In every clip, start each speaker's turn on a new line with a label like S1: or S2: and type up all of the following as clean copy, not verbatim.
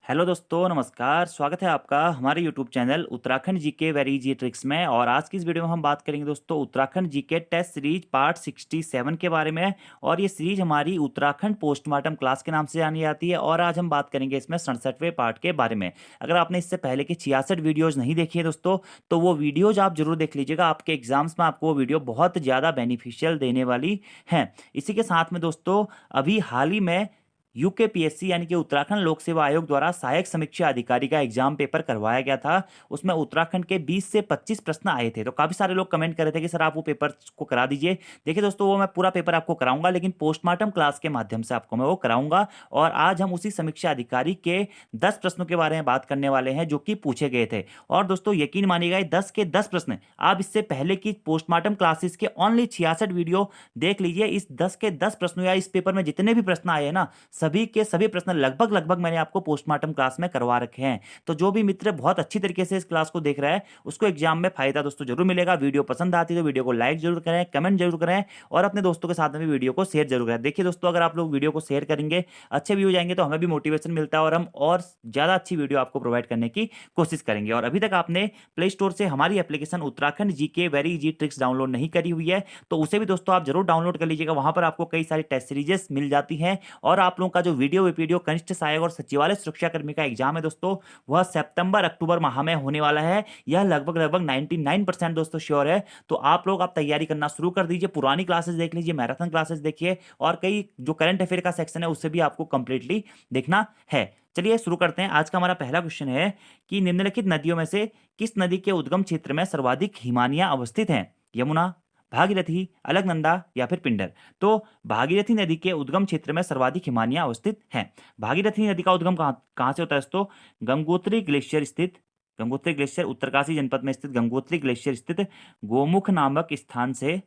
S1: Hello दोस्तों, नमस्कार। स्वागत है आपका हमारे YouTube channel Uttarakhand GK very easy tricks में। और आज की इस वीडियो में हम बात करेंगे दोस्तों Uttarakhand GK test series part 67 के बारे में। और ये सीरीज हमारी उत्तराखंड पोस्टमार्टम क्लास के नाम से जानी जाती है। और आज हम बात करेंगे इसमें 67वें पार्ट के बारे में। अगर आपने इससे पहले के 66 वीडियोज़ नहीं देखी है दोस्तों, तो वो वीडियोज़ आप जरूर देख लीजिएगा। आपके एग्जाम्स में आपको वो वीडियो बहुत ज़्यादा बेनिफिशियल देने वाली हैं। इसी के साथ में दोस्तों अभी हाल ही में यूकेपीएससी यानी कि उत्तराखंड लोक सेवा आयोग द्वारा सहायक समीक्षा अधिकारी का एग्जाम पेपर करवाया गया था। उसमें उत्तराखंड के 20 से 25 प्रश्न आए थे। तो काफी सारे लोग कमेंट कर रहे थे कि सर आप वो पेपर को करा दीजिए। देखिए दोस्तों, वो मैं पूरा पेपर आपको कराऊंगा, लेकिन पोस्टमार्टम क्लास के माध्यम से आपको मैं वो कराऊंगा। और आज हम उसी समीक्षा अधिकारी के 10 प्रश्नों के बारे में बात करने वाले हैं जो कि पूछे गए थे। और दोस्तों यकीन मानिएगा, 10 के 10 प्रश्न आप इससे पहले की पोस्टमार्टम क्लासेस के ओनली 66 वीडियो देख लीजिए। इस 10 के 10 प्रश्नों या इस पेपर में जितने भी प्रश्न आए हैं ना, सभी के सभी प्रश्न लगभग लगभग मैंने आपको पोस्टमार्टम क्लास में करवा रखे हैं। तो जो भी मित्र बहुत अच्छी तरीके से इस क्लास को देख रहा है, उसको एग्जाम में फायदा दोस्तों जरूर मिलेगा। वीडियो पसंद आती है तो वीडियो को लाइक जरूर करें, कमेंट जरूर करें और अपने दोस्तों के साथ में भी वीडियो को शेयर जरूर करें। देखिए दोस्तों, अगर आप लोग वीडियो को शेयर करेंगे, अच्छे व्यू जाएंगे, तो हमें भी मोटिवेशन मिलता है और हम और ज्यादा अच्छी वीडियो आपको प्रोवाइड करने की कोशिश करेंगे। और अभी तक आपने प्ले स्टोर से हमारी application Uttarakhand GK very easy tricks download नहीं करी हुई है, तो उसे भी दोस्तों आप जरूर डाउनलोड कर लीजिएगा। वहां पर आपको कई सारी टेस्ट सीरीजेस मिल जाती हैं। और आप लोगों का जो वीडियो कनिष्ठ सहायक और सचिवालय सुरक्षा कर्मी का एग्जाम है दोस्तों, वह सितंबर अक्टूबर माह में होने वाला है। यह लगभग लगभग 99% दोस्तों श्योर है। तो आप तैयारी करना शुरू कर दीजिए। पुरानी क्लासेस देख लीजिए, मैराथन क्लासेस देखिए, और कई जो करंट अफेयर का सेक्शन है उसे भी आपको कंप्लीटली देखना है। चलिए शुरू करते हैं। आज का हमारा पहला क्वेश्चन है कि निम्नलिखित नदियों में से किस नदी के उद्गम क्षेत्र में सर्वाधिक हिमानियां अवस्थित हैं? यमुना, भागीरथी, अलकनंदा या फिर पिंडर? तो भागीरथी नदी के उद्गम क्षेत्र में सर्वाधिक हिमानियां अवस्थित हैं। भागीरथी नदी का उद्गम कहाँ कहाँ से होता है दोस्तों? गंगोत्री ग्लेशियर स्थित, गंगोत्री ग्लेशियर उत्तरकाशी जनपद में स्थित गंगोत्री ग्लेशियर स्थित गोमुख नामक स्थान से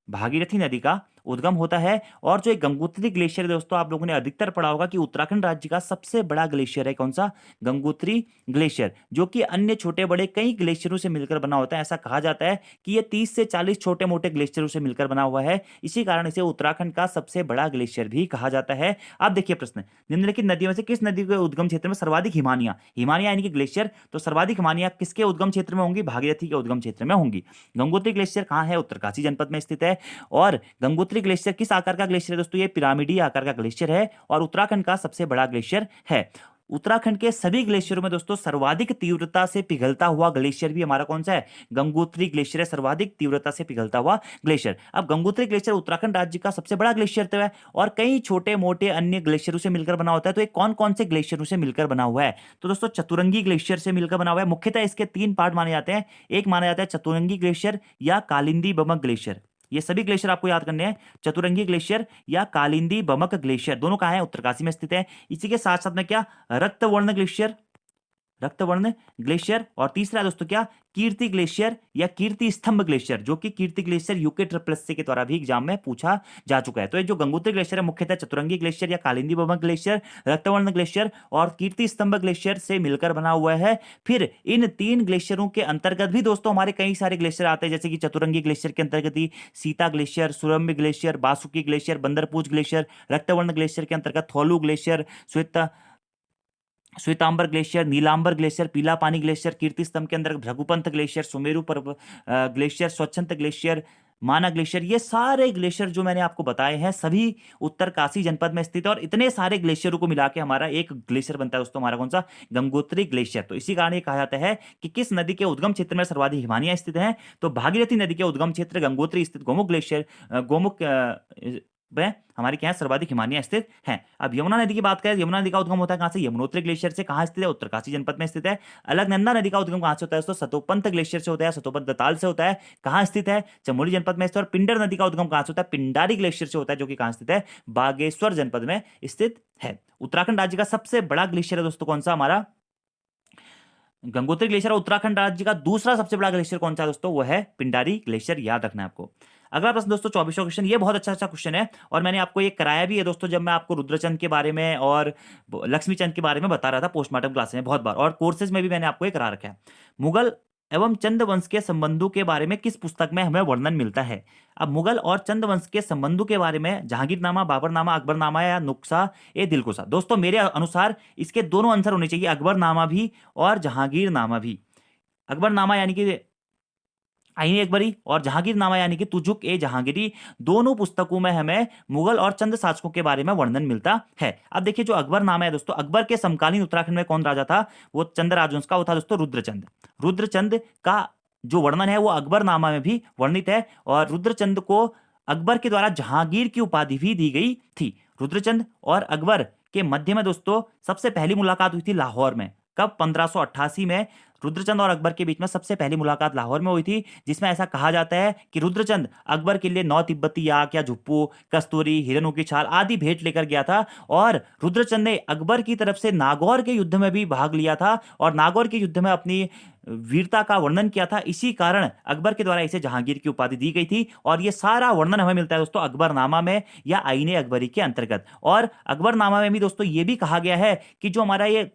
S1: भागीरथी नदी का उद्गम होता है। और जो एक गंगोत्री ग्लेशियर है दोस्तों, आप लोगों ने अधिकतर पढ़ा होगा कि उत्तराखंड राज्य का सबसे बड़ा ग्लेशियर है। कौन सा? गंगोत्री ग्लेशियर, जो कि अन्य छोटे बड़े कई ग्लेशियरों से मिलकर बना होता है। ऐसा कहा जाता है कि ये 30 से 40 छोटे मोटे ग्लेशियरों से मिलकर बना हुआ है। इसी कारण इसे उत्तराखंड का सबसे बड़ा ग्लेशियर भी कहा जाता है। आप देखिए प्रश्न, निम्नलिखित नदियों में से किस नदी के उद्गम क्षेत्र में सर्वाधिक हिमानियां, हिमानियां यानी कि ग्लेशियर, तो सर्वाधिक हिमानियां किसके उद्गम क्षेत्र में होंगी? भागीरथी के उद्गम क्षेत्र में होंगी। गंगोत्री ग्लेशियर कहाँ है? उत्तरकाशी जनपद में स्थित है। और गंगोत्री ग्लेशियर किस आकार का ग्लेशियर है दोस्तों? ये पिरामिडी आकार का ग्लेशियर है और उत्तराखंड का सबसे बड़ा ग्लेशियर है। उत्तराखंड के सभी ग्लेशियरों में दोस्तों सर्वाधिक तीव्रता से पिघलता हुआ ग्लेशियर भी हमारा कौन सा है? गंगोत्री ग्लेशियर है, सर्वाधिक तीव्रता से पिघलता हुआ ग्लेशियर। अब गंगोत्री ग्लेशियर उत्तराखंड राज्य का सबसे बड़ा ग्लेशियर तो है और कई छोटे मोटे अन्य ग्लेशियरों से मिलकर बना होता है। तो ये कौन कौन से ग्लेशियरों से मिलकर बना हुआ है? तो दोस्तों चतुरंगी ग्लेशियर से मिलकर बना हुआ है। मुख्यतः इसके 3 पार्ट माने जाते हैं। एक माना जाता है चतुरंगी ग्लेशियर या कालिंदी बमक ग्लेशियर। ये सभी ग्लेशियर आपको याद करने हैं। चतुरंगी ग्लेशियर या कालिंदी बमक ग्लेशियर दोनों कहाँ है? उत्तरकाशी में स्थित है। इसी के साथ साथ में क्या? रक्तवर्ण ग्लेशियर, रक्तवर्ण ग्लेशियर। और तीसरा दोस्तों क्या? कीर्ति ग्लेशियर या कीर्ति स्तंभ ग्लेशियर, जो कि कीर्ति ग्लेशियर यूके ट्रिपल एस के द्वारा भी एग्जाम में पूछा जा चुका है। तो ये जो गंगोत्री ग्लेशियर है, मुख्यतः चतुरंगी ग्लेशियर या कालिंदी बमक ग्लेशियर, रक्तवर्ण ग्लेशियर और कीर्ति स्तंभ ग्लेशियर से मिलकर बना हुआ है। फिर इन 3 ग्लेशियरों के अंतर्गत भी दोस्तों हमारे कई सारे ग्लेशियर आते हैं, जैसे कि चतुरंगी ग्लेशियर के अंतर्गत ही Sita glacier, Suramya glacier, Basuki glacier, Bandarpunch glacier. Raktavarn glacier के अंतर्गत Thelu glacier, Shwetambar glacier, Nilambar glacier, Pila Pani glacier. कीर्ति स्तंभ के अंदर भृगुपंथ ग्लेशियर, सुमेरु पर्वत ग्लेशियर, स्वच्छंत ग्लेशियर, माना ग्लेशियर। ये सारे ग्लेशियर जो मैंने आपको बताए हैं सभी उत्तरकाशी जनपद में स्थित है। और इतने सारे ग्लेशियरों को मिला के हमारा एक ग्लेशियर बनता है दोस्तों, हमारा कौन सा? गंगोत्री ग्लेशियर। तो इसी कारण ये कहा जाता है कि किस नदी के उद्गम क्षेत्र में सर्वाधिक हिमानियां स्थित हैं? तो भागीरथी नदी के उद्गम क्षेत्र गंगोत्री स्थित गोमुख ग्लेशियर, गोमुख में हमारी क्या है? सर्वाधिक हिमानियां स्थित हैं। अब यमुना नदी की बात करें, यमुना नदी का उद्गम होता है कहां से? यमुनोत्री ग्लेशियर से। कहां स्थित है? उत्तरकाशी जनपद में स्थित है। अलकनंदा नदी का उद्गम कहां से होता है दोस्तों? सतोपंथ ग्लेशियर से होता है, सतोपंथ दताल से होता है। कहां स्थित है? चमोली जनपद में स्थित। और पिंडर नदी का उद्गम कहां से होता है? पिंडारी ग्लेशियर से होता है, जो कि कहां स्थित है? बागेश्वर जनपद में स्थित है। उत्तराखंड राज्य का सबसे बड़ा ग्लेशियर है दोस्तों कौन सा? हमारा गंगोत्री ग्लेशियर। उत्तराखंड राज्य का दूसरा सबसे बड़ा ग्लेशियर कौन सा है दोस्तों? वो है पिंडारी ग्लेशियर। याद रखना है आपको। अगला प्रश्न दोस्तों 24वां क्वेश्चन, ये बहुत अच्छा क्वेश्चन है और मैंने आपको ये कराया भी है दोस्तों, जब मैं आपको रुद्रचंद के बारे में और लक्ष्मी चंद के बारे में बता रहा था पोस्टमार्टम क्लास में बहुत बार, और कोर्सेज में भी मैंने आपको ये करा रखा है। मुगल एवं चंद वंश के संबंधों के बारे में किस पुस्तक में हमें वर्णन मिलता है? अब मुगल और चंद वंश के संबंधों के बारे में जहांगीरनामा, बाबरनामा, अकबरनामा या नुस्खा ए दिलकुशा। दोस्तों मेरे अनुसार इसके दोनों आंसर होने चाहिए, अकबरनामा भी और जहांगीरनामा भी। अकबरनामा यानी कि आईने अकबरी और जहांगीरनामा यानी कि तुजुक ए जहांगीरी, दोनों पुस्तकों में हमें मुगल और चंद शासकों के बारे में वर्णन मिलता है। अब देखिए जो अकबरनामा है दोस्तों, अकबर के समकालीन उत्तराखंड में कौन राजा था? वो चंद राजवंश का वो था दोस्तों रुद्रचंद। रुद्रचंद का जो वर्णन है वो अकबरनामा में भी वर्णित है और रुद्रचंद को अकबर के द्वारा जहांगीर की उपाधि भी दी गई थी। रुद्रचंद और अकबर के मध्य में दोस्तों सबसे पहली मुलाकात हुई थी लाहौर में। कब? 1588 में रुद्रचंद और अकबर के बीच में सबसे पहली मुलाकात लाहौर में हुई थी, जिसमें ऐसा कहा जाता है कि रुद्रचंद अकबर के लिए 9 तिब्बती याक या झुप्पू, कस्तूरी, हिरणों की छाल आदि भेंट लेकर गया था और रुद्रचंद ने अकबर की तरफ से नागौर के युद्ध में भी भाग लिया था और नागौर के युद्ध में अपनी वीरता का वर्णन किया था। इसी कारण अकबर के द्वारा इसे जहांगीर की उपाधि दी गई थी और यह सारा वर्णन हमें मिलता है दोस्तों अकबरनामा में या आईने अकबरी के अंतर्गत। और अकबरनामा में भी दोस्तों यह भी कहा गया है कि जो हमारा ये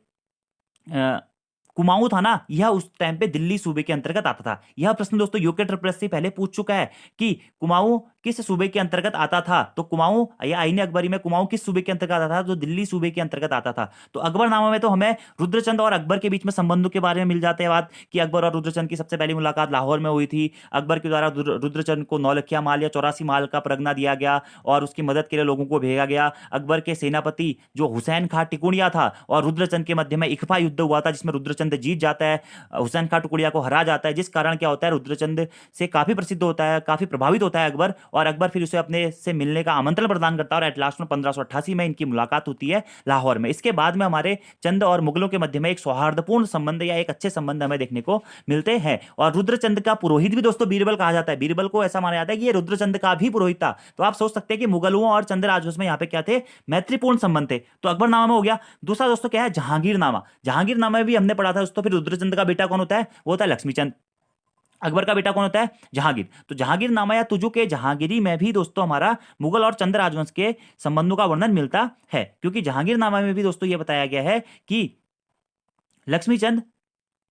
S1: कुमाऊं था ना, यह उस टाइम पे दिल्ली सूबे के अंतर्गत आता था। यह प्रश्न दोस्तों यूके ट्रिपल एस से पहले पूछ चुका है कि कुमाऊं किस सूबे के अंतर्गत आता था। तो कुमाऊं या आईने अकबरी में कुमाऊं किस सूबे के अंतर्गत आता था? तो दिल्ली सूबे के अंतर्गत आता था। तो अकबरनामा में तो हमें रुद्रचंद और अकबर के बीच में संबंधों के बारे में मिल जाते हैं बात कि अकबर और रुद्रचंद की सबसे पहली मुलाकात लाहौर में हुई थी। अकबर के द्वारा रुद्रचंद को 9 लखिया माल या 84 माल का परगना दिया गया और उसकी मदद के लिए लोगों को भेजा गया। अकबर के सेनापति जो हुसैन खां टिकुणिया था और रुद्रचंद के मध्य में इकफा युद्ध हुआ था, जिसमें रुद्रचंद जीत जाता है, हुसैन खां टुकड़िया को हरा जाता है, जिस कारण क्या होता है रुद्रचंद से काफी प्रसिद्ध होता है, काफी प्रभावित होता है अकबर और अकबर फिर उसे अपने से मिलने का आमंत्रण प्रदान करता है और एट लास्ट में 1588 में इनकी मुलाकात होती है लाहौर में। इसके बाद में हमारे चंद और मुगलों के मध्य में एक सौहार्दपूर्ण संबंध या एक अच्छे संबंध हमें देखने को मिलते हैं। और रुद्रचंद का पुरोहित भी दोस्तों बीरबल कहा जाता है। बीरबल को ऐसा माना जाता है कि ये रुद्रचंद का भी पुरोहित था। तो आप सोच सकते हैं कि मुगलों और चंद राजवंश में यहाँ पे क्या थे? मैत्रीपूर्ण संबंध थे। तो अकबरनामा में हो गया। दूसरा दोस्तों क्या है? जहांगीरनामा। जहांगीरनामा में भी हमने पढ़ा था दोस्तों, फिर रुद्रचंद का बेटा कौन होता है? वो होता है लक्ष्मीचंद। अकबर का बेटा कौन होता है? जहांगीर। तो जहांगीरनामा या तुजुक ए जहांगीरी में भी दोस्तों हमारा मुगल और चंद राजवंश के संबंधों का वर्णन मिलता है, क्योंकि जहांगीरनामा में भी दोस्तों यह बताया गया है कि लक्ष्मीचंद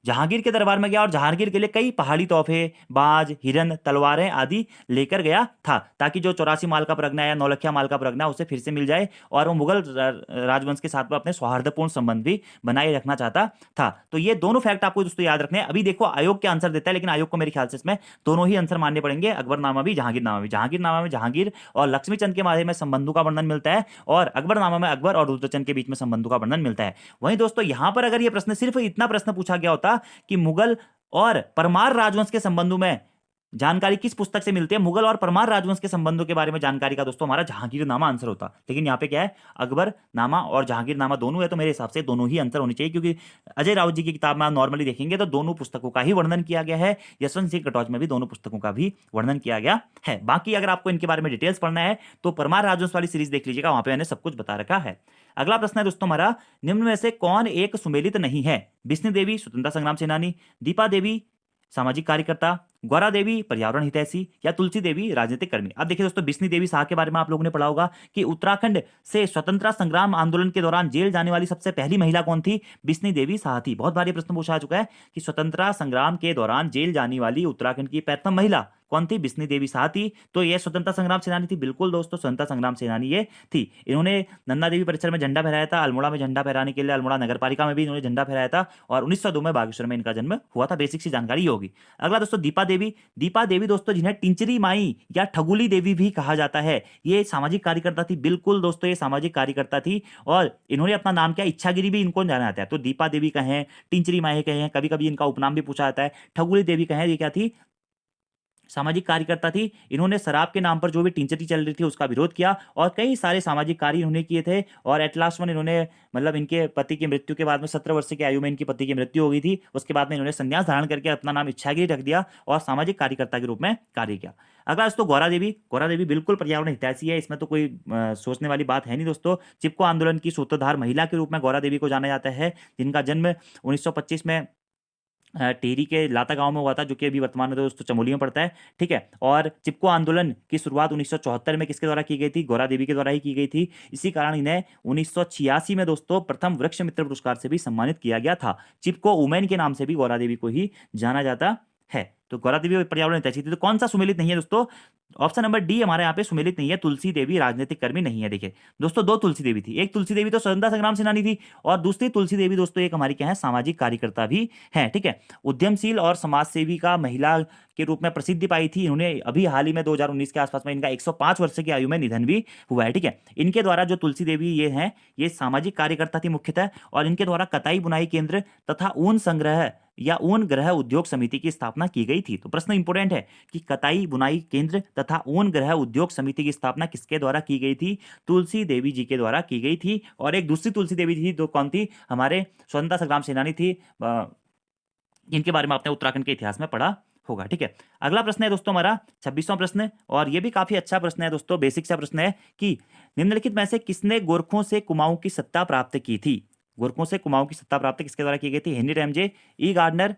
S1: जहांगीर के दरबार में गया और जहांगीर के लिए कई पहाड़ी तोहफे, बाज, हिरन, तलवारें आदि लेकर गया था, ताकि जो 84 माल का परगना या 9 लखिया माल का परगना उसे फिर से मिल जाए और वो मुगल राजवंश के साथ में अपने सौहार्दपूर्ण संबंध भी बनाए रखना चाहता था। तो ये दोनों फैक्ट आपको दोस्तों याद रखने हैं। अभी देखो आयोग क्या आंसर देता है, लेकिन आयोग को मेरे ख्याल से इसमें दोनों ही आंसर मानने पड़ेंगे, अकबरनामा भी जहांगीरनामा भी। जहांगीरनामा में जहांगीर और लक्ष्मीचंद के बारे में संबंधों का वर्णन मिलता है और अकबरनामा में अकबर और रुद्रचंद के बीच में संबंधों का वर्णन मिलता है। वहीं दोस्तों यहां पर अगर यह प्रश्न सिर्फ इतना प्रश्न पूछा गया होता कि मुगल और परमार राजवंश के संबंधों में जानकारी किस पुस्तक से मिलती है, मुगल और परमार राजवंश के संबंधों के बारे में जानकारी का दोस्तों हमारा जहांगीरनामा आंसर होता। लेकिन यहाँ पे क्या है? अकबरनामा और जहांगीरनामा दोनों है। तो मेरे हिसाब से दोनों ही आंसर होने चाहिए, क्योंकि अजय राउत जी की किताब में आप नॉर्मली देखेंगे तो दोनों पुस्तकों का ही वर्णन किया गया है। यशवंत सिंह कटौच में भी दोनों पुस्तकों का भी वर्णन किया गया है। बाकी अगर आपको इनके बारे में डिटेल्स पढ़ना है तो परमार राजवंश वाली सीरीज देख लीजिएगा, वहां पर मैंने सब कुछ बता रखा है। अगला प्रश्न है दोस्तों हमारा, निम्न में से कौन एक सुमेलित नहीं है? बिस्नी देवी स्वतंत्रता संग्राम सेनानी, दीपा देवी सामाजिक कार्यकर्ता, गौरा देवी पर्यावरण हितैषी या तुलसी देवी राजनीतिक कर्मी। अब देखिए दोस्तों बिस्नी देवी शाह के बारे में आप लोगों ने पढ़ा होगा कि उत्तराखंड से स्वतंत्रता संग्राम आंदोलन के दौरान जेल जाने वाली सबसे पहली महिला कौन थी? बिस्नी देवी शाह थी। बहुत भारी प्रश्न पूछा जा चुका है कि स्वतंत्रता संग्राम के दौरान जेल जाने वाली उत्तराखंड की प्रथम महिला कौन थी? बिस्नी देवी शाह थी। तो ये स्वतंत्रता संग्राम सेनानी थी। बिल्कुल दोस्तों स्वतंत्रता संग्राम सेनानी ये थी। इन्होंने नन्दा देवी परिसर में झंडा फहराया था, अल्मोड़ा में झंडा फहराने के लिए अल्मोड़ा नगरपालिका में भी इन्होंने झंडा फहराया था और 1902 में बागेश्वर में इनका जन्म हुआ था। बेसिक सी जानकारी ये होगी। अगला दोस्तों दीपा देवी। दीपा देवी दोस्तों जिन्हें टिंचरी माई या ठगुली देवी भी कहा जाता है, ये सामाजिक कार्यकर्ता थी। बिल्कुल दोस्तों ये सामाजिक कार्यकर्ता थी और इन्होंने अपना नाम क्या इच्छागिरी भी इनको जाना जाता है। तो दीपा देवी कहें, टिंचरी माई कहें, कभी कभी इनका उपनाम भी पूछा जाता है, ठगुली देवी कहें, ये क्या थी? सामाजिक कार्यकर्ता थी। इन्होंने शराब के नाम पर जो भी टिंचरी चल रही थी उसका विरोध किया और कई सारे सामाजिक कार्य इन्होंने किए थे और एट लास्ट में इन्होंने मतलब इनके पति की मृत्यु के बाद में 17 वर्ष की आयु में इनकी पति की मृत्यु हो गई थी। उसके बाद में इन्होंने संन्यास धारण करके अपना नाम इच्छागिरी रख दिया और सामाजिक कार्यकर्ता के रूप में कार्य किया। अगला दोस्तों गौरा देवी। गौरा देवी बिल्कुल पर्यावरण हितैषी है, इसमें तो कोई सोचने वाली बात है नहीं दोस्तों। चिपको आंदोलन की सूत्रधार महिला के रूप में गौरा देवी को जाना जाता है, जिनका जन्म 1925 में टेरी के लाता गांव में हुआ था, जो कि अभी वर्तमान में दोस्तों चमोली में पड़ता है। ठीक है, और चिपको आंदोलन की शुरुआत 1974 में किसके द्वारा की गई थी? गौरा देवी के द्वारा ही की गई थी। इसी कारण इन्हें 1986 में दोस्तों प्रथम वृक्ष मित्र पुरस्कार से भी सम्मानित किया गया था। चिपको वुमेन के नाम से भी गौरा देवी को ही जाना जाता है। तो गौरा देवी पर्यावरण हितैषी थी। तो कौन सा सुमेलित नहीं है दोस्तों? ऑप्शन नंबर डी हमारे यहाँ पे सुमेलित नहीं है, तुलसी देवी राजनीतिक कर्मी नहीं है। देखिए दोस्तों, दो तुलसी देवी थी, एक तुलसी देवी तो स्वतंत्रता संग्राम सेनानी थी, और दूसरी तुलसी देवी दोस्तों एक हमारी क्या है, सामाजिक कार्यकर्ता भी है। ठीक है, उद्यमशील और समाज सेविका महिला के रूप में प्रसिद्धि पाई थी। इन्होंने अभी हाल ही में 2019 के आसपास में इनका 105 वर्ष की आयु में निधन भी हुआ है। ठीक है, इनके द्वारा जो तुलसी देवी ये हैं, ये सामाजिक कार्यकर्ता थी मुख्यतः, और इनके द्वारा कताई बुनाई केंद्र तथा ऊन संग्रह या ऊन ग्रह उद्योग समिति की स्थापना की गई थी। तो प्रश्न इंपोर्टेंट है कि कताई बुनाई केंद्र तथा ऊन ग्रह उद्योग समिति की स्थापना किसके द्वारा की गई थी? तुलसी देवी जी के द्वारा की गई थी। और एक दूसरी तुलसी देवी थी, तो कौन थी? हमारे स्वतंत्रता संग्राम सेनानी थी, इनके बारे में आपने उत्तराखंड के इतिहास में पढ़ा होगा। ठीक है, अगला प्रश्न है दोस्तों हमारा 26वां प्रश्न, और ये भी काफी अच्छा प्रश्न है दोस्तों, बेसिक सा प्रश्न है कि निम्नलिखित में से किसने गोरखों से कुमाऊं की सत्ता प्राप्त की थी? गोरखों से कुमाऊं की सत्ता प्राप्त किसके द्वारा की गई थी? हेनरी रैमजे, ई गार्डनर,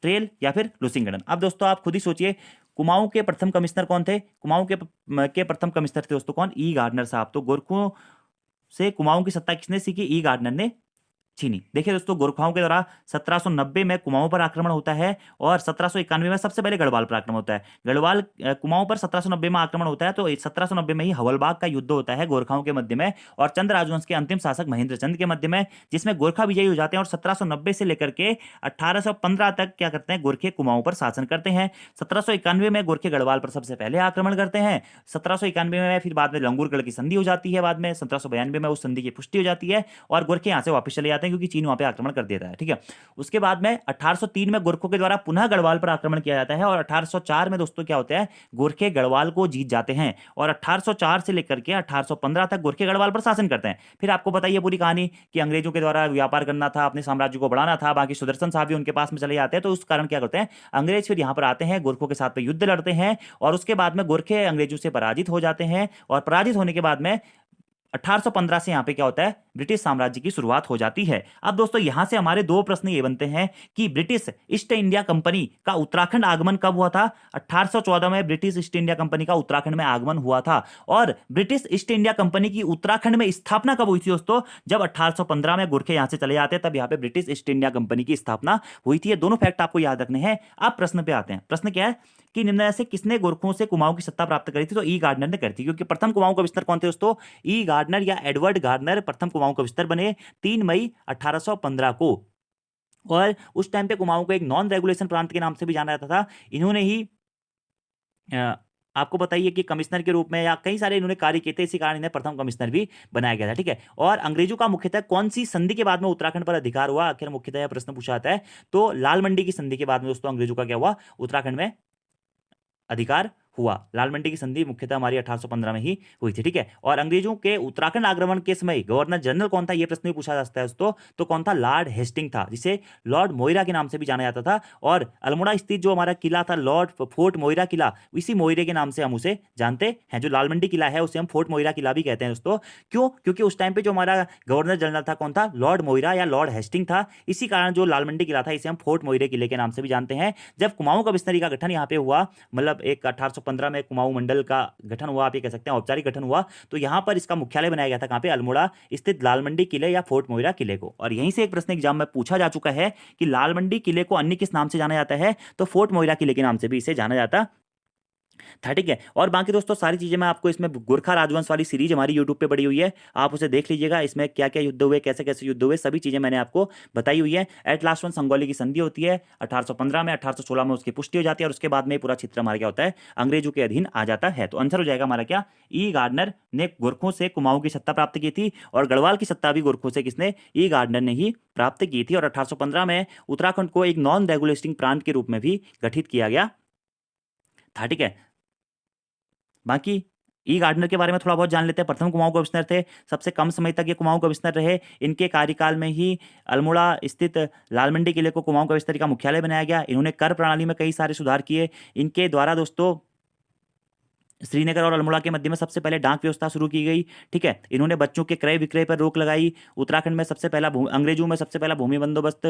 S1: ट्रेल या फिर लुसिंगडन? अब दोस्तों आप खुद ही सोचिए, कुमाऊं के प्रथम कमिश्नर कौन थे? कुमाऊं के प्रथम कमिश्नर थे दोस्तों कौन? ई गार्डनर साहब। तो गोरखों से कुमाऊं की सत्ता किसने सीखी? ई गार्डनर ने छीनी। देखिए दोस्तों, गोरखाओं के द्वारा 1790 में कुमाऊं पर आक्रमण होता है, और 1791 में सबसे पहले गढ़वाल पर आक्रमण होता है। गढ़वाल कुमाऊं पर 1790 में आक्रमण होता है, तो 1790 में ही हवलबाग का युद्ध होता है गोरखाओं के मध्य में और चंद राजवंश के अंतिम शासक महेंद्र चंद के मध्य में, जिसमें गोरखा विजयी हो जाते हैं और 1790 से लेकर के 1815 तक क्या करते हैं? गोरखे कुमाऊं पर शासन करते हैं। 1791 में गोरखे गढ़वाल पर सबसे पहले आक्रमण करते हैं। 1791 में फिर बाद में लंगूरगढ़ की संधि हो जाती है, बाद में 1792 में उस संधि की पुष्टि हो जाती है, और गोरखे यहाँ से वापस चले जाते हैं क्योंकि चीन वहां पे आक्रमण कर देता है। ठीक है, उसके बाद में 1803 में गोरखों के द्वारा पुनः गढ़वाल पर आक्रमण किया जाता है, और 1804 में दोस्तों क्या होता है? गोरखे गढ़वाल को जीत जाते हैं, और 1804 से लेकर के 1815 तक गोरखे गढ़वाल पर शासन करते हैं। फिर आपको बताइए पूरी कहानी कि अंग्रेजों के द्वारा व्यापार करना था, अपने साम्राज्य को बढ़ाना था, बाकी सुदर्शन साहब भी उनके पास में चले जाते हैं, तो उस कारण क्या करते हैं? अंग्रेज फिर यहाँ पर आते हैं, गोरखों के साथ में युद्ध लड़ते हैं, और उसके बाद में गोरखे अंग्रेजों से पराजित हो जाते हैं, और पराजित होने के बाद में 1815 से यहां पे क्या होता है? ब्रिटिश साम्राज्य की शुरुआत हो जाती है। अब दोस्तों यहां से हमारे दो प्रश्न ये बनते हैं कि ब्रिटिश ईस्ट इंडिया कंपनी का उत्तराखंड आगमन कब हुआ था? 1814 में ब्रिटिश ईस्ट इंडिया कंपनी का उत्तराखंड में आगमन हुआ था। और ब्रिटिश ईस्ट इंडिया कंपनी की उत्तराखंड में स्थापना कब हुई थी दोस्तों? जब 1815 में गोरखे यहां से चले जाते हैं, तब यहां पे ब्रिटिश ईस्ट इंडिया कंपनी की स्थापना हुई थी। ये दोनों फैक्ट आपको याद रखने हैं। अब प्रश्न पे आते हैं। प्रश्न क्या है कि निम्न में से किसने गोरखों से कुमाऊं की सत्ता प्राप्त करी थी? तो ई गार्डनर ने करी थी, क्योंकि प्रथम कुमाऊं कमिश्नर कौन थे दोस्तों? ई गार्डनर या एडवर्ड गार्डनर प्रथम कुमाऊं कमिश्नर बने 3 मई 1815 को। और उस टाइम पे कुमाऊं को एक नॉन रेगुलेशन प्रांत के नाम से भी जाना जाता था। इन्होंने ही आपको बताइए कि कमिश्नर के रूप में या कई सारे इन्होंने कार्य किए थे, इसी कारण इन्हें प्रथम कमिश्नर भी बनाया गया था। ठीक है, और अंग्रेजों का मुख्यतः कौन सी संधि के बाद में उत्तराखंड पर अधिकार हुआ? आखिर मुख्यतः यह प्रश्न पूछा जाता है। तो लाल मंडी की संधि के बाद में दोस्तों अंग्रेजों का क्या हुआ? उत्तराखंड में अधिकार हुआ। लाल मंडी की संधि मुख्यतः हमारी 1815 में ही हुई थी। ठीक है, और अंग्रेजों के उत्तराखंड आक्रमण के समय गवर्नर जनरल कौन था? यह प्रश्न भी पूछा जा सकता है दोस्तों। तो कौन था? लॉर्ड हेस्टिंग था, जिसे लॉर्ड मोइरा के नाम से भी जाना जाता था। और अल्मोड़ा स्थित जो हमारा किला था, लॉर्ड फोर्ट मोइरा किला, इसी मोइरे के नाम से हम उसे जानते हैं। जो लाल मंडी किला है उसे हम फोर्ट मोइरा किला भी कहते हैं दोस्तों। क्यों? क्योंकि उस टाइम पे जो हमारा गवर्नर जनरल था कौन था? लॉर्ड मोइरा या लॉर्ड हेस्टिंग था। इसी कारण जो लाल मंडी किला था इसे हम फोर्ट मोइरे किले के नाम से भी जानते हैं। जब कुमाऊं कमिश्नरी का गठन यहाँ पे हुआ, मतलब एक 1815 में कुमाऊं मंडल का गठन हुआ, आप ये कह सकते हैं औपचारिक गठन हुआ, तो यहां पर इसका मुख्यालय बनाया गया था कहां पे? अल्मोड़ा स्थित लाल मंडी किले या फोर्ट मोइरा किले को। और यहीं से एक प्रश्न एग्जाम में पूछा जा चुका है कि लाल मंडी किले को अन्य किस नाम से जाना जाता है? तो फोर्ट मोइरा किले के नाम से भी इसे जाना जाता था। ठीक है, और बाकी दोस्तों सारी चीजें मैं आपको इसमें गोरखा राजवंश वाली सीरीज हमारी यूट्यूब पे पड़ी हुई है, आप उसे देख लीजिएगा। इसमें क्या क्या युद्ध हुए, कैसे कैसे युद्ध हुए, सभी चीजें मैंने आपको बताई हुई है। एट लास्ट वन संगोली की संधि होती है 1815 में, 1816 में उसकी पुष्टि हो जाती है, और उसके बाद में पूरा क्षेत्र हमारा क्या होता है? अंग्रेजों के अधीन आ जाता है। तो आंसर हो जाएगा हमारा क्या? ई गार्डनर ने गोरखों से कुमाऊं की सत्ता प्राप्त की थी, और गढ़वाल की सत्ता भी गोरखों से किसने? ई गार्डनर ने ही प्राप्त की थी। और 1815 में उत्तराखंड को एक नॉन रेगुलेटिंग प्रांत के रूप में भी गठित किया गया था। ठीक है, बाकी ई गार्डनर के बारे में थोड़ा बहुत जान लेते हैं। प्रथम कुमाऊं कमिश्नर थे, सबसे कम समय तक ये कुमाऊं कमिश्नर रहे। इनके कार्यकाल में ही अल्मोड़ा स्थित लाल मंडी किले को कुमाऊं कमिश्नरी का मुख्यालय बनाया गया। इन्होंने कर प्रणाली में कई सारे सुधार किए। इनके द्वारा दोस्तों श्रीनगर और अल्मोड़ा के मध्य में सबसे पहले डाक व्यवस्था शुरू की गई। ठीक है, इन्होंने बच्चों के क्रय विक्रय पर रोक लगाई। उत्तराखंड में सबसे पहला अंग्रेजों में सबसे पहला भूमि बंदोबस्त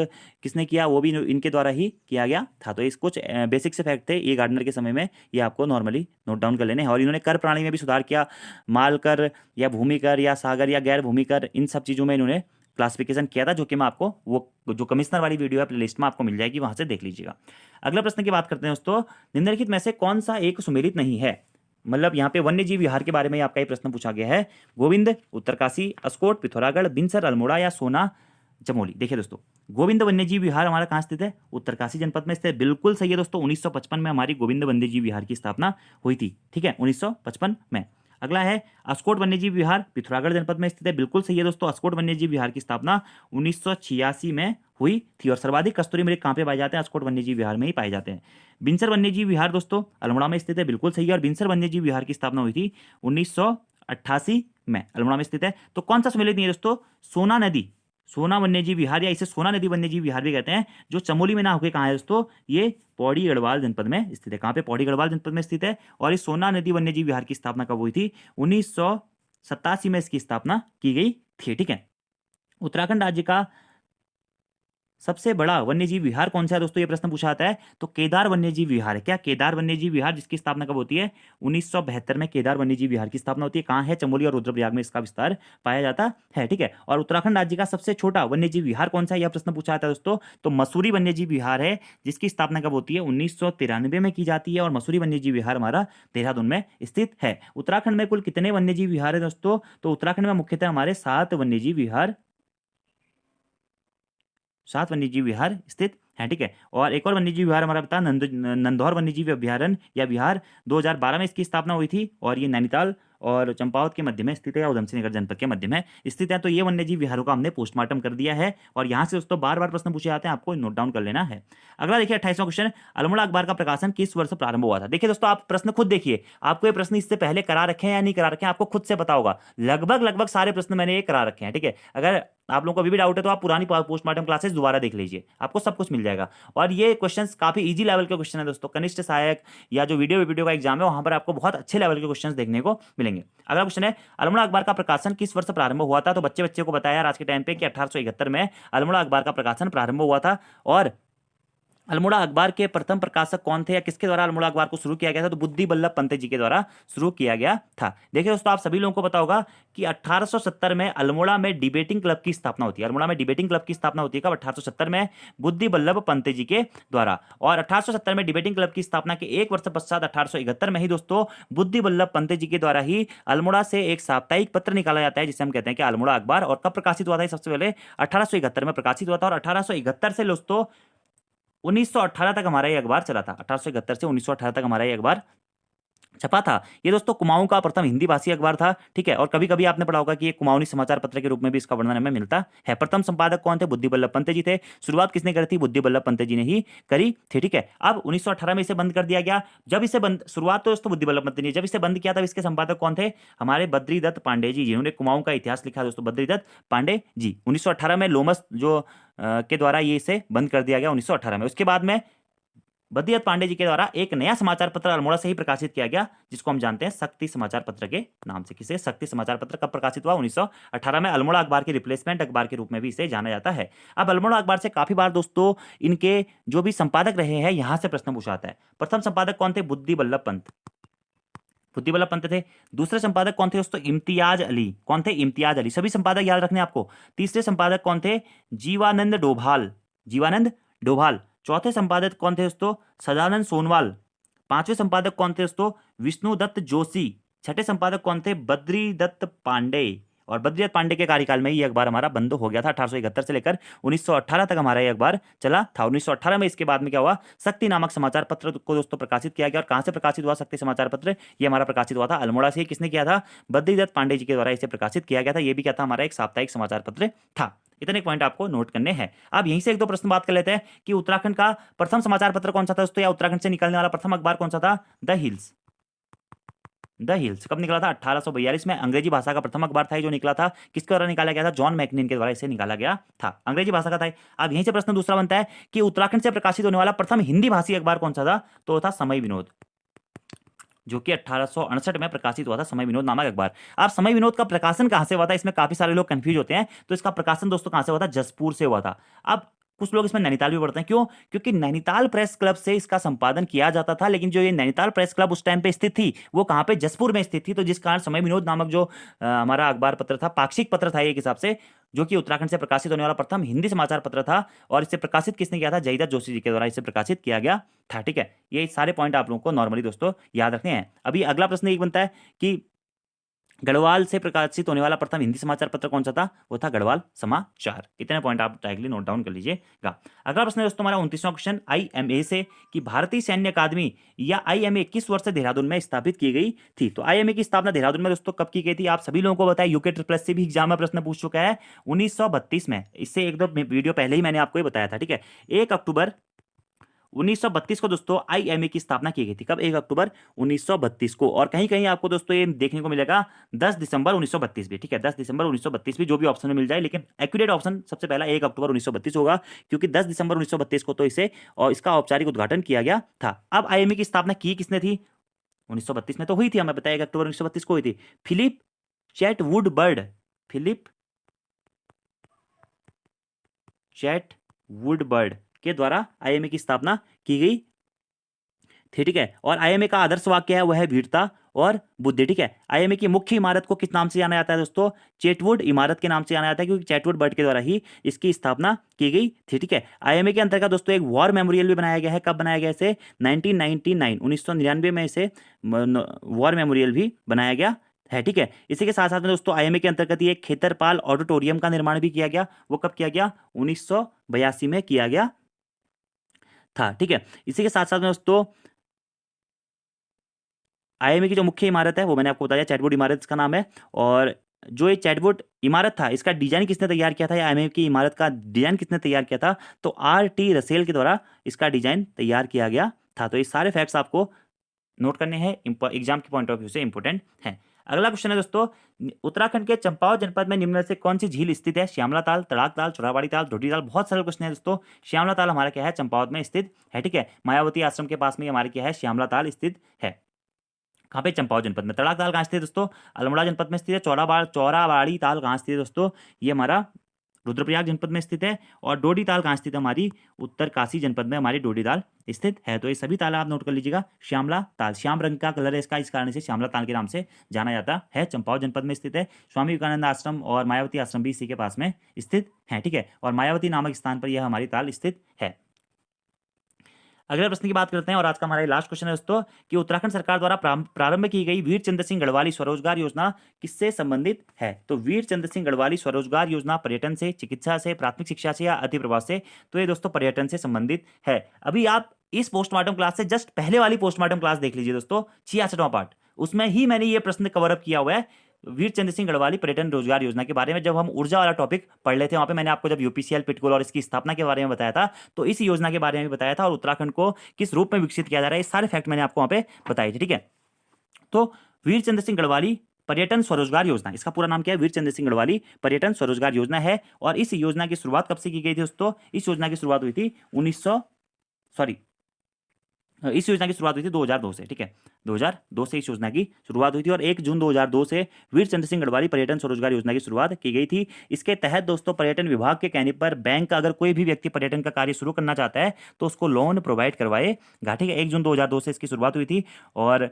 S1: किसने किया, वो भी इनके द्वारा ही किया गया था। तो इस कुछ बेसिक से फैक्ट थे ये गार्डनर के समय में, ये आपको नॉर्मली नोट डाउन कर लेने हैं। और इन्होंने कर प्रणाली में भी सुधार किया, माल कर या भूमि कर या सागर या गैर भूमि कर, इन सब चीज़ों में इन्होंने क्लासिफिकेशन किया था, जो कि मैं आपको वो जो कमिश्नर वाली वीडियो है प्लेलिस्ट में आपको मिल जाएगी, वहां से देख लीजिएगा। अगला प्रश्न की बात करते हैं दोस्तों, निम्नलिखित में से कौन सा एक सुमेलित नहीं है। मतलब यहाँ पे वन्य जीव विहार के बारे में आपका ये प्रश्न पूछा गया है। गोविंद, उत्तरकाशी, अस्कोट, पिथौरागढ़, बिनसर, अल्मोड़ा या सोना चमोली। देखिए दोस्तों, गोविंद वन्यजीव विहार हमारा कहाँ स्थित है, उत्तरकाशी जनपद में स्थित है। बिल्कुल सही है दोस्तों, 1955 में हमारी गोविंद वन्यजीव विहार की स्थापना हुई थी। ठीक है, 1955 में। अगला है अस्कोट वन्यजीव विहार, पिथौरागढ़ जनपद में स्थित है। बिल्कुल सही है दोस्तों, अस्कोट वन्यजीव विहार की स्थापना 1986 में हुई थी। और सर्वाधिक कस्तूरी मृग कहाँ पे पाए जाते हैं, अस्कोट वन्यजीव विहार में ही पाए जाते हैं। बिनसर वन्यजीव विहार दोस्तों अल्मोड़ा में स्थित है। बिल्कुल सही है, और बिनसर वन्यजीव विहार की स्थापना हुई थी 1988 में, अल्मोड़ा में स्थित है। तो कौन सा सम्मिलित नहीं है दोस्तों, सोना नदी, सोना वन्यजीव विहार, या इसे सोना नदी वन्यजीव विहार भी कहते हैं, जो चमोली में ना होकर कहाँ है दोस्तों, ये पौड़ी गढ़वाल जनपद में स्थित है। कहाँ पे, पौड़ी गढ़वाल जनपद में स्थित है। और इस सोना नदी वन्यजीव विहार की स्थापना कब हुई थी, 1987 में इसकी स्थापना की गई थी। ठीक है, उत्तराखंड राज्य का सबसे बड़ा वन्यजीव विहार कौन सा है दोस्तों, ये प्रश्न पूछा जाता है। तो केदार वन्यजीव विहार है। क्या, केदार वन्यजीव विहार, जिसकी स्थापना कब होती है, 1972 में केदार वन्यजीव विहार की स्थापना होती है। कहाँ है, चमोली और रुद्रप्रयाग में इसका विस्तार पाया जाता है। ठीक है, और उत्तराखंड राज्य का सबसे छोटा वन्यजीव विहार कौन सा है, यह प्रश्न पूछा जाता है दोस्तों। तो मसूरी वन्यजीव विहार है, जिसकी स्थापना कब होती है, 1993 में की जाती है। और मसूरी वन्यजीव विहार हमारा देहरादून में स्थित है। उत्तराखंड में कुल कितने वन्यजीव विहार है दोस्तों, तो उत्तराखंड में मुख्यतः हमारे 7 वन्यजीव विहार, 7 वन्यजीव विहार स्थित है। ठीक है, और एक और वन्यजीव विहार हमारा बता, नंदौर वन्यजीव अभ्यारण्य या विहार 2012 में इसकी स्थापना हुई थी। और ये नैनीताल और चंपावत के मध्य में स्थित है, या उधमसिंह नगर जनपद के मध्य में स्थित है। तो ये वन्यजीव विहारों का हमने पोस्टमार्टम कर दिया है। और यहाँ से दोस्तों बार बार प्रश्न पूछे जाते हैं, आपको नोट डाउन कर लेना है। अगला देखिए 28वां क्वेश्चन, अल्मोड़ा अखबार का प्रकाशन किस वर्ष प्रारंभ हुआ था। देखिए दोस्तों, आप प्रश्न खुद देखिए, आपको ये प्रश्न इससे पहले करा रखे हैं या नहीं करा रखे हैं, आपको खुद से पता होगा। लगभग लगभग सारे प्रश्न मैंने ये करा रखे हैं। ठीक है, अगर आप लोगों को अभी भी डाउट है तो आप पुरानी पोस्टमार्टम क्लासेस दोबारा देख लीजिए, आपको सब कुछ मिल जाएगा। और ये क्वेश्चंस काफी इजी लेवल के क्वेश्चन है दोस्तों। कनिष्ठ सहायक या जो वीडियो का एग्जाम है, वहां पर आपको बहुत अच्छे लेवल के क्वेश्चंस देखने को मिलेंगे। अगला क्वेश्चन है, अल्मोड़ा अखबार का प्रकाशन किस वर्ष प्रारंभ हुआ था। तो बच्चे को बताया यार आज के टाइम पे कि 1871 में अल्मोड़ा अखबार का प्रकाशन प्रारंभ हुआ था। और अल्मोड़ा अखबार के प्रथम प्रकाशक कौन थे, या किसके द्वारा अल्मोड़ा अखबार को शुरू किया गया था, तो बुद्धि बल्लभ पंत जी के द्वारा शुरू किया गया था। देखिए दोस्तों, आप सभी लोगों को पता होगा कि 1870 में अल्मोड़ा में डिबेटिंग क्लब की स्थापना होती है। अल्मोड़ा में डिबेटिंग क्लब की स्थापना होती है कब, 1870 में, बुद्धि बल्लभ पंत जी के द्वारा। और 1870 में डिबेटिंग क्लब की स्थापना के एक वर्ष पश्चात 1871 में ही दोस्तों बुद्धि बल्लभ पंत जी के द्वारा ही अल्मोड़ा से एक साप्ताहिक पत्र निकाला जाता है, जिसे हम कहते हैं कि अल्मोड़ा अखबार। और कब प्रकाशित हुआ था, सबसे पहले 1871 में प्रकाशित हुआ था। और 1871 से दोस्तों 1918 तक हमारा ये अखबार चला था। 1871 से 1918 तक हमारा ये अखबार छपा था। ये दोस्तों कुमाऊं का प्रथम हिंदी भाषी अखबार था। ठीक है, और कभी कभी आपने पढ़ा होगा कि ये कुमाऊनी समाचार पत्र के रूप में भी इसका वर्णन हमें मिलता है। प्रथम संपादक कौन थे, बुद्धि बल्लभ पंत जी थे। शुरुआत किसने करी थी, बुद्धि बल्लभ पंत जी ने ही करी थी। ठीक है, अब 1918 में इसे बंद कर दिया गया। जब इसे बंद, शुरुआत तो दोस्तों बुद्धि बल्लभ पंत जी, जब इसे बंद किया तब इसके संपादक कौन थे, हमारे बद्रीदत्त पांडे जी, जिन्होंने कुमाऊं का इतिहास लिखा दोस्तों, बद्रीदत्त पांडे जी। 1918 में लोमस जो के द्वारा ये इसे बंद कर दिया गया 1918 में। उसके बाद में बद्रीदत्त पांडे जी के द्वारा एक नया समाचार पत्र अल्मोड़ा से ही प्रकाशित किया गया, जिसको हम जानते हैं शक्ति समाचार पत्र के नाम से। किसे, शक्ति समाचार पत्र कब प्रकाशित हुआ, 1918 में। अल्मोड़ा अखबार के रिप्लेसमेंट अखबार के रूप में भी इसे जाना जाता है। अब अल्मोड़ा अखबार से काफी बार दोस्तों इनके जो भी संपादक रहे हैं, यहां से प्रश्न पूछा जाता है। प्रथम संपादक कौन थे, बुद्धि बल्लभ पंत, बुद्धि बल्लभ पंत थे। दूसरे संपादक कौन थे दोस्तों, इम्तियाज अली। कौन थे, इम्तियाज अली। सभी संपादक याद रखने आपको। तीसरे संपादक कौन थे, जीवानंद डोभाल, जीवानंद डोभाल। चौथे संपादक कौन थे दोस्तों, सदानंद सोनवाल। पांचवें संपादक कौन थे दोस्तों, विष्णुदत्त जोशी। छठे संपादक कौन थे, बद्रीदत्त पांडे। और बद्रीदत्त पांडे के कार्यकाल में ये अखबार हमारा बंद हो गया था। 1871 से लेकर 1918 तक हमारा ये अखबार चला था। 1918 में इसके बाद में क्या हुआ, शक्ति नामक समाचार पत्र को दोस्तों प्रकाशित किया गया। और कहां से प्रकाशित हुआ शक्ति समाचार पत्र, ये हमारा प्रकाशित हुआ था अल्मोड़ा से। किसने किया था, बद्रीदत्त पांडे जी के द्वारा इसे प्रकाशित किया गया था। ये भी क्या था, हमारा एक साप्ताहिक समाचार पत्र था। इतने पॉइंट आपको नोट करने हैं। अब यहीं से एक दो प्रश्न बात कर लेते हैं कि उत्तराखंड का प्रथम समाचार पत्र कौन सा था दोस्तों, या उत्तराखंड से निकलने वाला प्रथम अखबार कौन सा था, द हिल्स। द हिल्स कब निकला था, 1842 में। अंग्रेजी भाषा का प्रथम अखबार था जो निकला था। किसके द्वारा निकाला गया था, जॉन मैकनिन के द्वारा इसे निकाला गया था। अंग्रेजी भाषा का था। अब यहीं से प्रश्न दूसरा बनता है कि उत्तराखंड से प्रकाशित होने वाला प्रथम हिंदी भाषी अखबार कौन सा था, तो था समय विनोद। जो कि 1868 में प्रकाशित हुआ था, समय विनोद नामक अखबार। अब समय विनोद का प्रकाशन कहाँ से हुआ था, इसमें काफी सारे लोग कंफ्यूज होते हैं। तो इसका प्रकाशन दोस्तों कहाँ से हुआ था, जसपुर से हुआ था। अब कुछ लोग इसमें नैनीताल भी पढ़ते हैं, क्यों, क्योंकि नैनीताल प्रेस क्लब से इसका संपादन किया जाता था। लेकिन जो ये नैनीताल प्रेस क्लब उस टाइम पे स्थित थी, वो कहाँ पे, जसपुर में स्थित थी। तो जिस कारण समय विनोद नामक जो हमारा अखबार पत्र था, पाक्षिक पत्र था एक हिसाब से, जो कि उत्तराखंड से प्रकाशित होने वाला प्रथम हिंदी समाचार पत्र था। और इसे प्रकाशित किसने किया था, जयदत्त जोशी जी के द्वारा इसे प्रकाशित किया गया था। ठीक है, ये सारे पॉइंट आप लोगों को नॉर्मली दोस्तों याद रखने हैं। अभी अगला प्रश्न एक बनता है कि गढ़वाल से प्रकाशित होने वाला प्रथम हिंदी समाचार पत्र कौन सा था, वो था गढ़वाल समाचार। इतने पॉइंट आप डायरेक्टली नोट डाउन कर लीजिएगा। अगला प्रश्न है दोस्तों हमारा 29वां क्वेश्चन आईएमए से, कि भारतीय सैन्य अकादमी या आईएमए किस वर्ष से देहरादून में स्थापित की गई थी। तो आईएमए की स्थापना देहरादून में दोस्तों कब की गई थी, आप सभी लोगों को बताया, यूके ट्रिपल एस से भी एग्जाम में प्रश्न पूछ चुका है 1932 में। इससे एक दो वीडियो पहले ही मैंने आपको ये बताया था। ठीक है, 1 अक्टूबर 1932 को दोस्तों आईएमए की स्थापना की गई थी। कब, 1 अक्टूबर 1932 को। और कहीं कहीं आपको दोस्तों ये देखने को मिलेगा 10 दिसंबर 1932 भी। ठीक है, 10 दिसंबर 1932 भी, जो भी ऑप्शन में मिल जाए, लेकिन एक्यूरेट ऑप्शन सबसे पहला 1 अक्टूबर 1932 होगा, क्योंकि 10 दिसंबर 1932 को तो इसे और इसका औपचारिक उद्घाटन किया गया था। अब आईएमए की स्थापना की किसने थी, 1932 में तो हुई थी, हमें बताया 1 अक्टूबर 1932 को हुई थी। फिलिप चैटवुडबर्ड, फिलिप चैटवुडबर्ड के द्वारा आईएमए की स्थापना की गई थी। ठीक है, और आईएमए का आदर्श वाक्य है वह है वीरता और बुद्धि। ठीक है, आईएमए की मुख्य इमारत को किस नाम से जाना जाता है दोस्तों, चैटवुड इमारत के नाम से जाना जाता है, क्योंकि चैटवुड बर्ड के द्वारा ही इसकी स्थापना की गई थी। ठीक है, आईएमए के अंतर्गत दोस्तों एक वॉर मेमोरियल भी बनाया गया है। कब बनाया गया इसे, 1999 में इसे वॉर मेमोरियल भी बनाया गया है। ठीक है, इसी के साथ साथ में दोस्तों आईएमए के अंतर्गत ये खेतरपाल ऑडिटोरियम का निर्माण भी किया गया। वो कब किया गया, 1982 में किया गया था। ठीक है, इसी के साथ साथ में दोस्तों आईएमए की जो मुख्य इमारत है वो मैंने आपको बताया, चैटवुड इमारत इसका नाम है। और जो ये चैटवुड इमारत था, इसका डिजाइन किसने तैयार किया था, या आईएमए की इमारत का डिजाइन किसने तैयार किया था, तो आर.टी. रसेल के द्वारा इसका डिजाइन तैयार किया गया था। तो ये सारे फैक्ट्स आपको नोट करने हैं, एग्जाम के पॉइंट ऑफ व्यू से इंपॉर्टेंट है। अगला क्वेश्चन है दोस्तों, उत्तराखंड के चंपावत जनपद में निम्न में से कौन सी झील स्थित है, श्यामला ताल, तड़ाक ताल, चोराबाड़ी ताल, ढोडी ताल। बहुत सरल क्वेश्चन है दोस्तों। श्यामला ताल हमारा क्या है, चंपावत में स्थित है। ठीक है, मायावती आश्रम के पास में हमारे क्या है, श्यामला ताल स्थित है। कहाँ पे, चंपावत जनपद में। तड़ाक ताल कहाँ स्थित है दोस्तों, अल्मोड़ा जनपद में स्थित है। चौराबाड़ी ताल कहाँ स्थित है दोस्तों, ये हमारा रुद्रप्रयाग जनपद में स्थित है। और डोडी ताल कहाँ स्थित है, हमारी उत्तरकाशी जनपद में हमारी डोडी ताल स्थित है। तो ये सभी ताल आप नोट कर लीजिएगा। श्यामला ताल, श्याम रंग का कलर है इसका, इस कारण से श्यामला ताल के नाम से जाना जाता है। चंपावत जनपद में स्थित है। स्वामी विवेकानंद आश्रम और मायावती आश्रम भी इसी के पास में स्थित है। ठीक है, और मायावती नामक स्थान पर यह हमारी ताल स्थित है। अगले प्रश्न की बात करते हैं, और आज का हमारा लास्ट क्वेश्चन है दोस्तों, कि उत्तराखंड सरकार द्वारा प्रारंभ की गई वीर चंद्र सिंह गढ़वाली स्वरोजगार योजना किससे संबंधित है। तो वीर चंद्र सिंह गढ़वाली स्वरोजगार योजना पर्यटन से, चिकित्सा से, प्राथमिक शिक्षा से या अति प्रवाह से। तो ये दोस्तों पर्यटन से संबंधित है। अभी आप इस पोस्टमार्टम क्लास से जस्ट पहले वाली पोस्टमार्टम क्लास देख लीजिए दोस्तों, 66वां पार्ट, उसमें ही मैंने ये प्रश्न कवर अप किया हुआ है वीर चंद्र सिंह गढ़वाली पर्यटन रोजगार योजना के बारे में। जब हम ऊर्जा वाला टॉपिक पढ़ लेते हैं, वहां पे मैंने आपको जब यूपीसीएल पिटकोल और इसकी स्थापना के बारे में बताया था, तो इस योजना के बारे में भी बताया था, और उत्तराखंड को किस रूप में विकसित किया जा रहा है, ये सारे फैक्ट मैंने आपको वहां पे बताए थे। ठीक है, तो वीर चंद्र सिंह गढ़वाली पर्यटन स्वरोजगार योजना, इसका पूरा नाम क्या है, वीर चंद्र सिंह गढ़वाली पर्यटन स्वरोजगार योजना है। और इस योजना की शुरुआत कब से की गई थी दोस्तों, इस योजना की शुरुआत हुई थी 2002 से। ठीक है, 2002 से इस योजना की शुरुआत हुई थी, और 1 जून 2002 से वीर चंद्र सिंह गढ़वाली पर्यटन स्वरोजगार योजना की शुरुआत की गई थी। इसके तहत दोस्तों पर्यटन विभाग के कहने पर बैंक अगर कोई भी व्यक्ति पर्यटन का कार्य शुरू करना चाहता है तो उसको लोन प्रोवाइड करवाएगा। ठीक है, 1 जून 2002 से इसकी शुरुआत हुई थी, और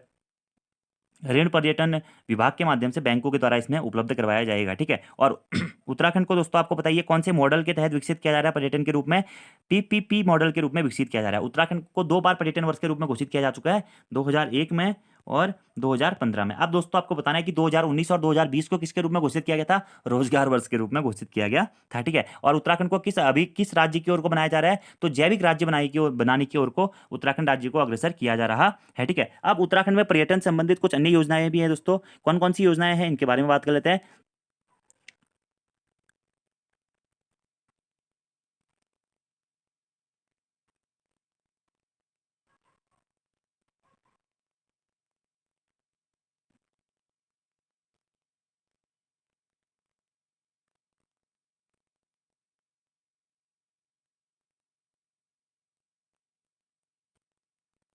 S1: ऋण पर्यटन विभाग के माध्यम से बैंकों के द्वारा इसमें उपलब्ध करवाया जाएगा। ठीक है, और उत्तराखंड को दोस्तों आपको बताइए कौन से मॉडल के तहत विकसित किया जा रहा है पर्यटन के रूप में, पीपीपी मॉडल के रूप में विकसित किया जा रहा है। उत्तराखंड को 2 बार पर्यटन वर्ष के रूप में घोषित किया जा चुका है, 2001 में और 2015 में। अब दोस्तों आपको बताना है कि 2019 और 2020 को किसके रूप में घोषित किया गया था, रोजगार वर्ष के रूप में घोषित किया गया था। ठीक है, और उत्तराखंड को किस राज्य की ओर को बनाया जा रहा है, तो जैविक राज्य बनाने की ओर को उत्तराखंड राज्य को अग्रसर किया जा रहा है। ठीक है, अब उत्तराखंड में पर्यटन संबंधित कुछ अन्य योजनाएं भी हैं दोस्तों। कौन कौन सी योजनाएं हैं इनके बारे में बात कर लेते हैं।